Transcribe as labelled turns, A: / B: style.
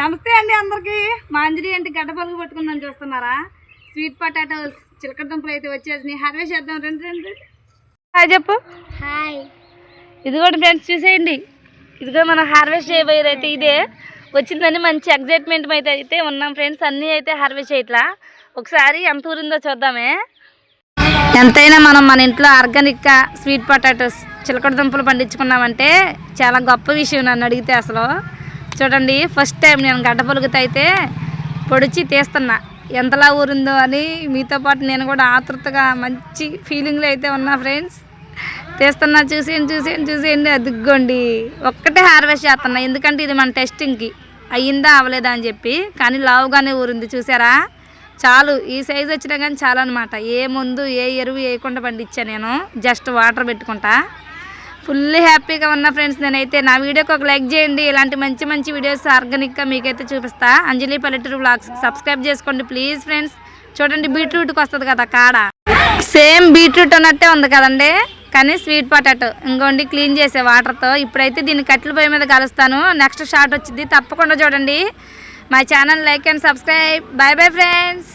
A: నమస్తే అండి అందరికి. మా అంజలి అంటే గడ్డ పలుగు పట్టుకుందని చూస్తున్నారా? స్వీట్ పొటాటోస్ చిలకడ దుంపలు అయితే వచ్చేసినాయి. హార్వెస్ట్ చేద్దాం. రెండు రెండు హాయ్ చెప్పు.
B: హాయ్.
A: ఇది కూడా ఫ్రెండ్స్ చూసేయండి. ఇదిగో మనం హార్వెస్ట్ చేయబోయేది అయితే ఇదే వచ్చిందని మంచి ఎగ్జైట్మెంట్ అయితే ఉన్నాం ఫ్రెండ్స్. అన్నీ అయితే హార్వెస్ట్ చేయట్లా. ఒకసారి ఎంత ఊరిందో చూద్దామే. ఎంతైనా మనం మన ఇంట్లో ఆర్గానిక్గా స్వీట్ పొటాటోస్ చిలకడ దుంపలు పండించుకున్నామంటే చాలా గొప్ప విషయం నన్ను అడిగితే. అసలు చూడండి, ఫస్ట్ టైం నేను గడ్డ పొలుగుతో అయితే పొడిచి తీస్తున్నా. ఎంతలా ఊరిందో అని మీతో పాటు నేను కూడా ఆతృతగా మంచి ఫీలింగ్లో అయితే ఉన్నా ఫ్రెండ్స్. తీస్తున్నా, చూసేయండి. అదిగోండి, ఒక్కటే హార్వెస్ట్ చేస్తున్నా. ఎందుకంటే ఇది మన టెస్టింగ్కి అయ్యిందా అవ్వలేదా అని చెప్పి. కానీ లావుగానే ఊరింది చూసారా? చాలు, ఈ సైజు వచ్చినా కానీ చాలు అనమాట. ఏ ముందు ఏ ఎరువు వేయకుండా పండించా నేను. జస్ట్ వాటర్ పెట్టుకుంటా. ఫుల్ హ్యాపీగా ఉన్నా ఫ్రెండ్స్ నేనైతే. నా వీడియోకి ఒక లైక్ చేయండి. ఇలాంటి మంచి మంచి వీడియోస్ ఆర్గానిక్గా మీకైతే చూపిస్తా. అంజలి పల్లెటూరు వ్లాగ్స్ సబ్స్క్రైబ్ చేసుకోండి ప్లీజ్ ఫ్రెండ్స్. చూడండి, బీట్రూట్కి వస్తుంది కదా కాడ, సేమ్ బీట్రూట్ అన్నట్టే ఉంది కదండి. కానీ స్వీట్ పొటాటో ఇంకోండి క్లీన్ చేసే వాటర్తో. ఇప్పుడైతే దీన్ని కట్టెల పొయ్యి మీద కలుస్తాను. నెక్స్ట్ షార్ట్ వచ్చింది, తప్పకుండా చూడండి. మా channel like and subscribe. Bye bye friends.